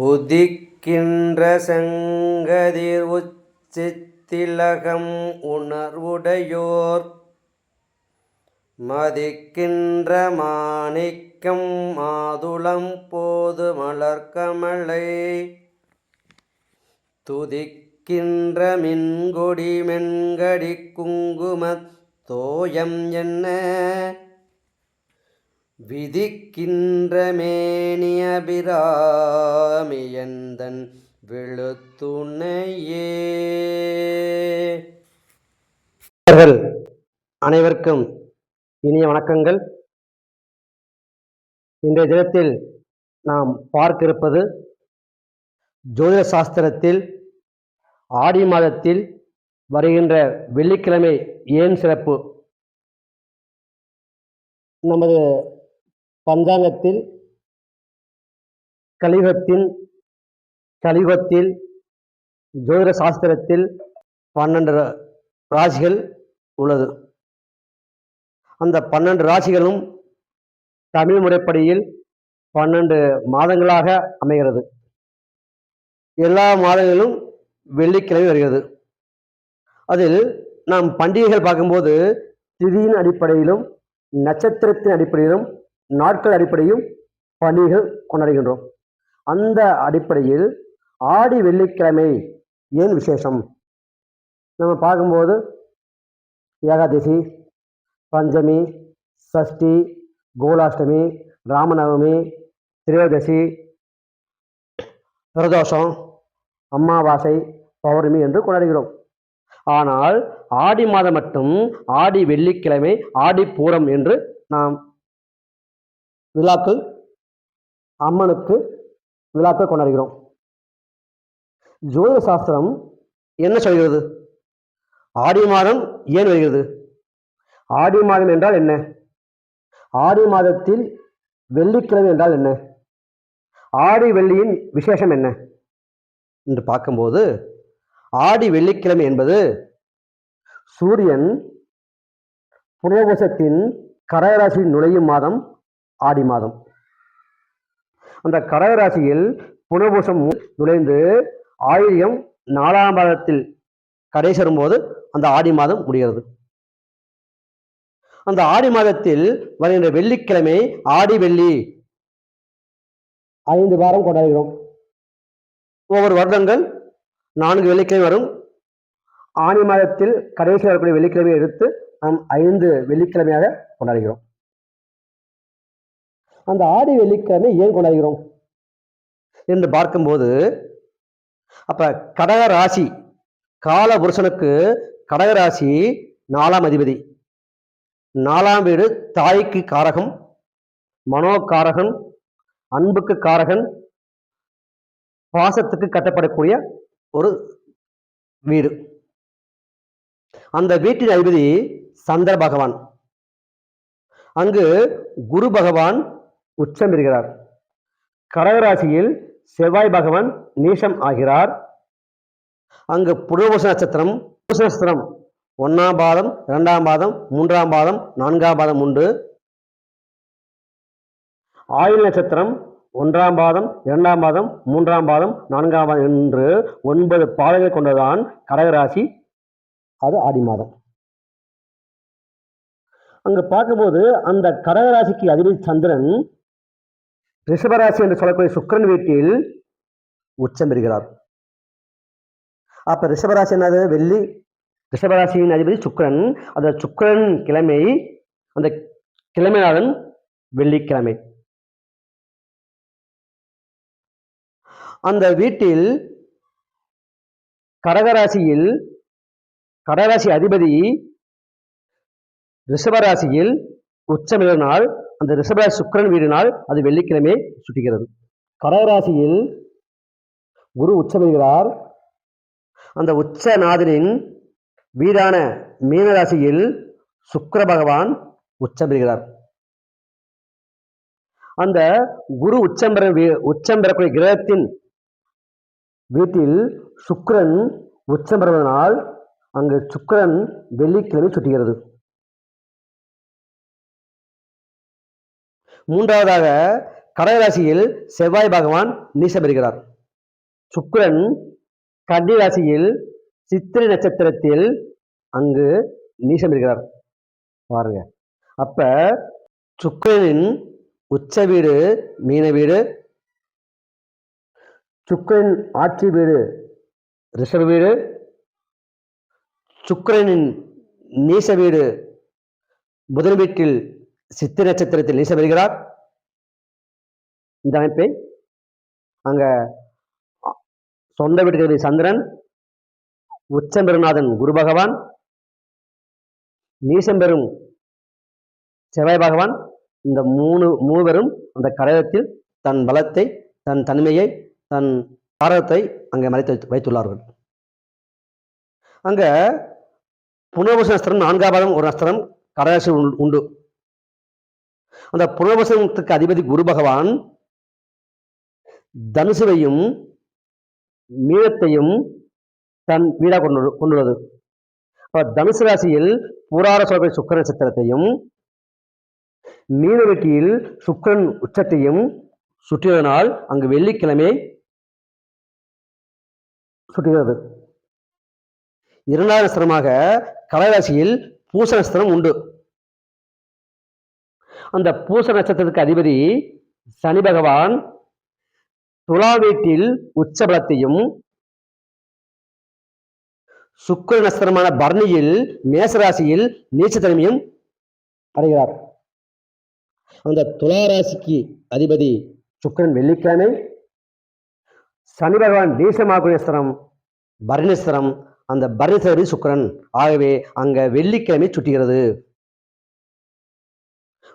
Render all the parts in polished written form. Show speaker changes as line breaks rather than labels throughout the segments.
உதிக்கின்ற செங்கதிர் உச்சித்திலகம் உணர்வுடையோர் மதிக்கின்ற மாணிக்கம் மாதுளம் போது மலர்கமலை துதிக்கின்ற மின்கொடி மென்கடி குங்குமத் தோயம் என்ன விதிக்கின்ற மேனியபிராமியந்தன் விழுத்துணையே. அனைவருக்கும் இனிய வணக்கங்கள். இன்றைய தினத்தில் நாம் பார்க்க இருப்பது ஜோதிட சாஸ்திரத்தில் ஆடி மாதத்தில் வருகின்ற வெள்ளிக்கிழமை ஏன் சிறப்பு. நமது பஞ்சாங்கத்தில் கலியுகத்தில் ஜோதிட சாஸ்திரத்தில் 12 ராசிகள் உள்ளது. அந்த 12 ராசிகளும் தமிழ் முறைப்படியில் 12 மாதங்களாக அமைகிறது. எல்லா மாதங்களிலும் வெள்ளிக்கிழமை வருகிறது. அதில் நாம் பண்டிகைகள் பார்க்கும்போது திதியின் அடிப்படையிலும் நட்சத்திரத்தின் அடிப்படையிலும் நாட்கள் அடிப்படையும் பண்டிகைகள் கொண்டாடுகின்றோம். அந்த அடிப்படையில் ஆடி வெள்ளிக்கிழமை ஏன் விசேஷம் நம்ம பார்க்கும்போது ஏகாதசி, பஞ்சமி, சஷ்டி, கோலாஷ்டமி, ராமநவமி, திரையோதசி, பிரதோஷம், அமாவாசை, பௌர்ணமி என்று கொண்டாடுகிறோம். ஆனால் ஆடி மாதம் மட்டும் ஆடி வெள்ளிக்கிழமை ஆடி பூரம் என்று நாம் விழாக்கள் அம்மனுக்கு விழாக்கள் கொண்டாடுகிறோம். ஜோதிட சாஸ்திரம் என்ன சொல்கிறது? ஆடி மாதம் ஏன் வருகிறது? ஆடி மாதம் என்றால் என்ன? ஆடி மாதத்தில் வெள்ளிக்கிழமை என்றால் என்ன? ஆடி வெள்ளியின் விசேஷம் என்ன என்று பார்க்கும்போது ஆடி வெள்ளிக்கிழமை என்பது சூரியன் புனர்வசத்தின் கடகராசியில் நுழையும் மாதம் ஆடி மாதம். அந்த கடகராசியில் புனர்வசம் நுழைந்து ஆயில்யம் 4ஆம் மாதத்தில் கடை சேரும்போது அந்த ஆடி மாதம் முடிகிறது. அந்த ஆடி மாதத்தில் வருகின்ற வெள்ளிக்கிழமை ஆடி வெள்ளி 5 வாரம் கொண்டாடுகிறோம். ஒவ்வொரு வருடங்கள் 4 வெள்ளிக்கிழமை வரும். ஆடி மாதத்தில் கடைசி வரக்கூடிய வெள்ளிக்கிழமையை எடுத்து நாம் 5 வெள்ளிக்கிழமையாக கொண்டாடுகிறோம். அந்த ஆடி வெள்ளிக்கிழமை ஏன் கொண்டாடுகிறோம் என்று பார்க்கும்போது, அப்ப கடக ராசி கால புருஷனுக்கு கடகராசி 4ஆம் அதிபதி. 4ஆம் வீடு தாய்க்கு காரகம், மனோகாரகன், அன்புக்கு காரகன், பாசத்துக்கு கட்டப்படக்கூடிய ஒரு வீடு. அந்த வீட்டின் அதிபதி சந்திர பகவான். அங்கு குரு பகவான் உச்சம் பெறுகிறார். கடகராசியில் செவ்வாய் பகவான் நீசம் ஆகிறார். அங்கு புனர்வசு நட்சத்திரம் 1ஆம் பாதம், 2ஆம் பாதம், 3ஆம் பாதம், 4ஆம் பாதம் உண்டு. ஆயுள் நட்சத்திரம் 1ஆம் பாதம், 2ஆம் பாதம், 3ஆம் பாதம், 4ஆம் பாதம் என்று 9 பாதங்கள் கொண்டதான் கடகராசி. அது ஆடி மாதம். அங்கு பார்க்கும்போது அந்த கடகராசிக்கு அதிபதி சந்திரன் ரிஷபராசி என்று சொல்லக்கூடிய சுக்கிரன் வீட்டில் உச்சம் பெறுகிறார். அப்ப ரிஷபராசி என்னது? வெள்ளி. ரிஷபராசியின் அதிபதி சுக்கிரன். அந்த சுக்கிரன் கிழமை, அந்த கிழமையாளன் வெள்ளிக்கிழமை. அந்த வீட்டில் கடகராசி அதிபதி ரிஷபராசியில் உச்சமினால் அந்த ரிஷபராசி சுக்கிரன் வீடினால் அது வெள்ளிக்கிழமை சுட்டுகிறது. கடகராசியில் குரு உச்சமிடுகிறார். அந்த உச்சநாதனின் வீடான மீனராசியில் சுக்கிர பகவான் உச்சம் பெறுகிறார். அந்த குரு உச்சம் பெறக்கூடிய கிரகத்தின் வீட்டில் சுக்கிரன் உச்சம் பெறுவதனால் அங்கு சுக்கிரன் வெள்ளிக்கிழமை சுட்டுகிறது. மூன்றாவதாக கடகராசியில் செவ்வாய் பகவான் நீசம் பெறுகிறார். சுக்கிரன் கன்னி ராசியில் சித்திரை நட்சத்திரத்தில் அங்கு நீசம் இருக்கிறார் பாருங்க. அப்ப சுக்கிரனின் உச்ச வீடு மீன வீடு, சுக்கிரன் ஆட்சி வீடு ரிஷப வீடு, சுக்கிரனின் நீச வீடு புதன் வீட்டில் சித்திரை நட்சத்திரத்தில் நீசம் வருகிறார். இந்த அமைப்பை அங்க சொந்த வீட்டுக்கு சந்திரன், உச்சம் பெருநாதன் குரு பகவான், நீசம் பெறும் செவ்வாய் பகவான், இந்த மூவரும் அந்த கடகத்தில் தன் பலத்தை, தன் தன்மையை, தன் பாரதத்தை அங்கே மறைத்து வைத்துள்ளார்கள். அங்க புனர்வசு நஸ்திரம் 4ஆம் பாதம் ஒரு நஸ்திரம் கடகராசி உண்டு. அந்த புனர்வசத்துக்கு அதிபதி குரு பகவான் தனுசுவையும் மீனத்தையும் தன் வீடாக கொண்டுள்ளது. தனுசு ராசியில் பூராட சோபை சுக்கிர நட்சத்திரத்தையும், மீன வீட்டில் சுக்கிரன் உச்சத்தையும் சுற்றியதனால் அங்கு வெள்ளிக்கிழமை சுற்றுகிறது. 2வது நட்சத்திரமாக கடகராசியில் பூச நட்சத்திரம் உண்டு. அந்த பூச நட்சத்திரத்துக்கு அதிபதி சனி பகவான் துலா வீட்டில் உச்ச பலத்தையும், சுக்கிர நட்சத்திரமான பரணியில் மேசராசியில் நீச்சத்தன்மையும் அடைகிறார். அந்த துலா ராசிக்கு அதிபதி சுக்கிரன் வெள்ளிக்கிழமை, சனி பகவான் நீசமாகும் நட்சத்திரம் பரணி நட்சத்திரம், அந்த பரணி சுக்கிரன். ஆகவே அங்க வெள்ளிக்கிழமை சுட்டுகிறது.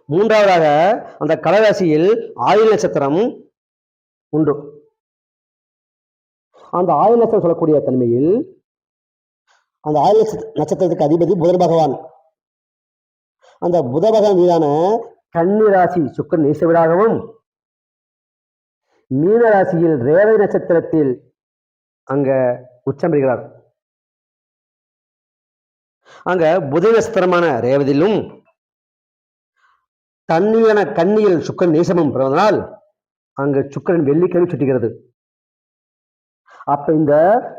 3வதாக அந்த கடகராசியில் ஆயுள் நட்சத்திரம் உண்டு. அந்த ஆயுள் நட்சத்திரம் சொல்லக்கூடிய தன்மையில் அந்த ஆயுள் நட்சத்திரத்துக்கு அதிபதி புதன் பகவான். அந்த புத பகவான் மீதான கன்னி ராசி சுக்கிரன் நீசவீடாகவும், மீன ராசியில் ரேவதி நட்சத்திரத்தில் அங்க உச்சம் பெறுகிறார். அங்க புத நட்சத்திரமான ரேவதியிலும் தன்னியான கன்னியில் சுக்கிரன் நீசமும் பெறுவதனால் அங்கு சுக்கிரன் வெள்ளிக்கிழமை சுட்டுகிறது. அப்ப இந்த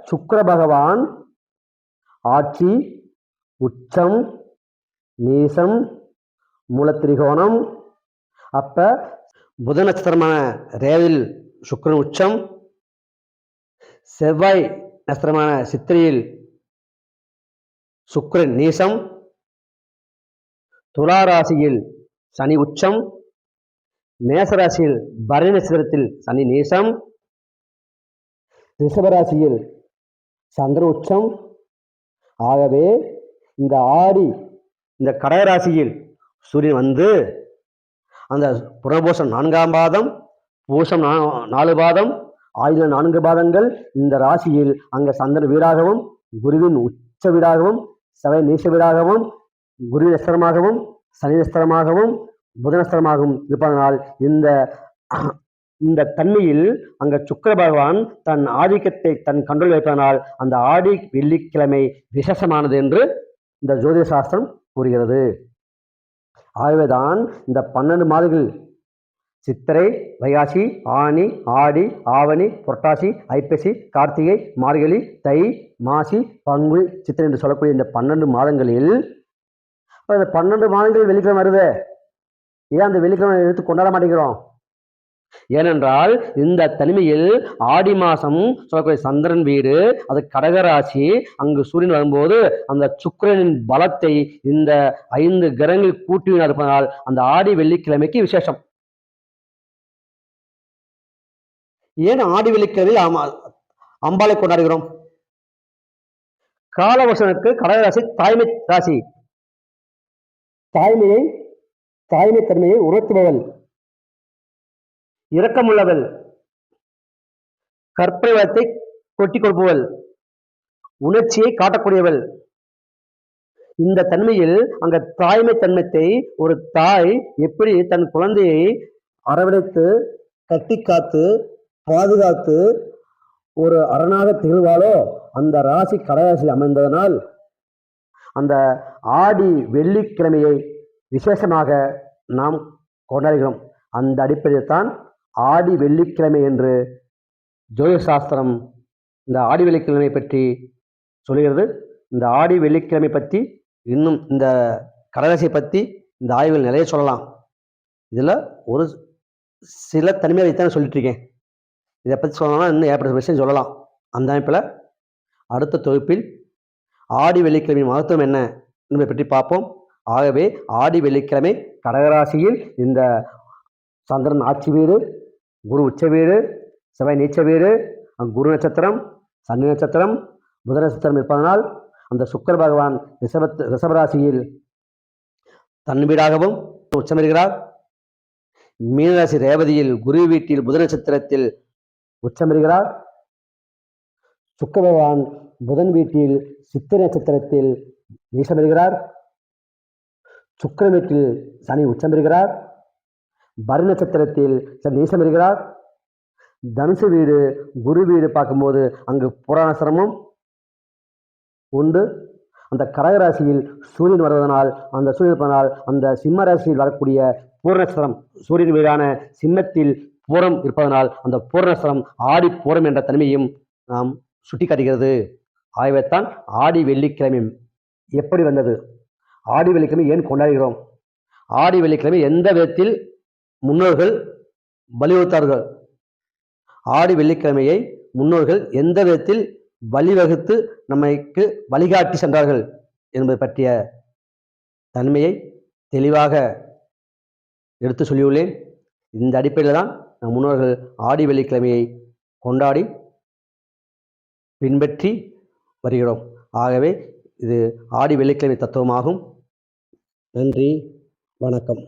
சுக்கிர பகவான் ஆட்சி, உச்சம், நீசம், மூலத்திரிகோணம். அப்ப புத நட்சத்திரமான ரேவதில் சுக்கிரன் உச்சம், செவ்வாய் நட்சத்திரமான சித்திரையில் சுக்கிரன் நீசம், துலா ராசியில் சனி உச்சம், மேசராசியில் பரணி நட்சத்திரத்தில் சனி நீசம், ரிஷபராசியில் சந்திர உச்சம். ஆகவே இந்த ஆடி இந்த கடகராசியில் சூரியன் வந்து அந்த புனர்பூசம் 4ஆம் பாதம், பூசம் 4 பாதம், ஆயுத 4 பாதங்கள் இந்த ராசியில் அங்க சந்திரன் வீடாகவும், குருவின் உச்ச வீடாகவும், செவ்வாய் நீச வீடாகவும், குரு நஸ்திரமாகவும், சனி நஸ்திரமாகவும், புத நஸ்திரமாகவும் இருப்பதனால் இந்த தன்மையில் அங்க சுக்கிர பகவான் தன் ஆதிக்கத்தை தன் கண்ட்ரோல் வைப்பதனால் அந்த ஆடி வெள்ளிக்கிழமை விசேஷமானது என்று இந்த ஜோதிட சாஸ்திரம் கூறுகிறது. ஆகவேதான் இந்த 12 மாதங்கள் சித்திரை, வைகாசி, ஆனி, ஆடி, ஆவணி, புரட்டாசி, ஐப்பசி, கார்த்திகை, மார்கழி, தை, மாசி, பங்குனி, சித்திரை என்று சொல்லக்கூடிய இந்த 12 மாதங்களில் அந்த 12 மாதங்களில் வெள்ளிக்கிழமை வருது. ஏன் அந்த வெள்ளிக்கிழமை எடுத்து கொண்டாட மாட்டேங்கிறோம்? ஏனென்றால் இந்த தனிமையில் ஆடி மாசம் சொல்லக்கூடிய சந்திரன் வீடு அது கடகராசி, அங்கு சூரியன் வரும்போது அந்த சுக்கிரனின் பலத்தை இந்த 5 கிரகங்கள் கூட்டி இருப்பதனால் அந்த ஆடி வெள்ளிக்கிழமைக்கு விசேஷம். ஏன் ஆடி வெள்ளிக்கிழமையில் அம்பாளை கொண்டாடுகிறோம்? காலவசனுக்கு கடகராசி தாய்மை ராசி, தாய்மை தன்மையை உணர்த்துபவள், இரக்கமுள்ளவள், கற்பனை கொட்டி கொடுப்பவள், உணர்ச்சியை காட்டக்கூடியவள். இந்த தன்மையில் அங்க தாய்மை தன்மத்தை ஒரு தாய் எப்படி தன் குழந்தையை அரவணைத்து கட்டி காத்து பாதுகாத்து ஒரு அரணாக திகழ்வாளோ அந்த ராசி கடகராசியில் அமைந்ததனால் அந்த ஆடி வெள்ளிக்கிழமையை விசேஷமாக நாம் கொண்டாடுகிறோம். அந்த அடிப்படையில் தான் ஆடி வெள்ளிக்கிழமை என்று ஜோதிட சாஸ்திரம் இந்த ஆடி வெள்ளிக்கிழமை பற்றி சொல்கிறது. இந்த ஆடி வெள்ளிக்கிழமை பற்றி இன்னும் இந்த கடகராசியை பற்றி இந்த ஆய்வுகள் நிறைய சொல்லலாம். இதில் ஒரு சில தனிமையை வைத்தான் சொல்லிட்டு இருக்கேன். இதை பற்றி சொல்லணும்னா இன்னும் ஏற்பட்ட விஷயம் சொல்லலாம். அந்த அமைப்பில் அடுத்த தொகுப்பில் ஆடி வெள்ளிக்கிழமை மகத்துவம் என்ன என்பதை பற்றி பார்ப்போம். ஆகவே ஆடி வெள்ளிக்கிழமை கடகராசியில் இந்த சந்திரன் ஆட்சி வீடு, குரு உச்ச வீடு, செவ்வாய் நீச்ச வீடு, குரு நட்சத்திரம், சனி நட்சத்திரம், புத நட்சத்திரம் இருப்பதனால் அந்த சுக்கிர பகவான் ரிஷபராசியில் தன் வீடாகவும் உச்சமிருக்கிறார். மீனராசி ரேவதியில் குரு வீட்டில் புத நட்சத்திரத்தில் உச்சமிருக்கிறார். சுக்கிர பகவான் புதன் வீட்டில் சித்திரை நட்சத்திரத்தில் நீசமிருக்கிறார். சுக்கிர வீட்டில் சனி உச்சமிருக்கிறார். பரணி நட்சத்திரத்தில் சனி நீசமிருக்கிறார். தனுசு வீடு குரு வீடு பார்க்கும்போது அங்கு புராணசிரமம் உண்டு. அந்த கடகராசியில் சூரியன் வருவதனால் அந்த சிம்ம ராசியில் வரக்கூடிய பூர்ணஸ்வரம் சூரியன் வீடான சிம்மத்தில் பூரம் இருப்பதனால் அந்த பூர்ணஸ்வரம் ஆடி பூரம் என்ற தன்மையும் நாம் சுட்டி காட்டுகிறது. ஆகவேத்தான் ஆடி வெள்ளிக்கிழமை எப்படி வந்தது, ஆடி வெள்ளிக்கிழமை ஏன் கொண்டாடுகிறோம், ஆடி வெள்ளிக்கிழமை எந்த விதத்தில் முன்னோர்கள் வலியுறுத்தார்கள், ஆடி வெள்ளிக்கிழமையை முன்னோர்கள் எந்த விதத்தில் வழிவகுத்து நம்மைக்கு வழிகாட்டி சென்றார்கள் என்பது பற்றிய தன்மையை தெளிவாக எடுத்து சொல்லியுள்ளேன். இந்த அடிப்படையில் தான் நம் முன்னோர்கள் ஆடி வெள்ளிக்கிழமையை கொண்டாடி பின்பற்றி வருகிறோம். ஆகவே இது ஆடி வெள்ளிக்கிழமை தத்துவமாகும். நன்றி, வணக்கம்.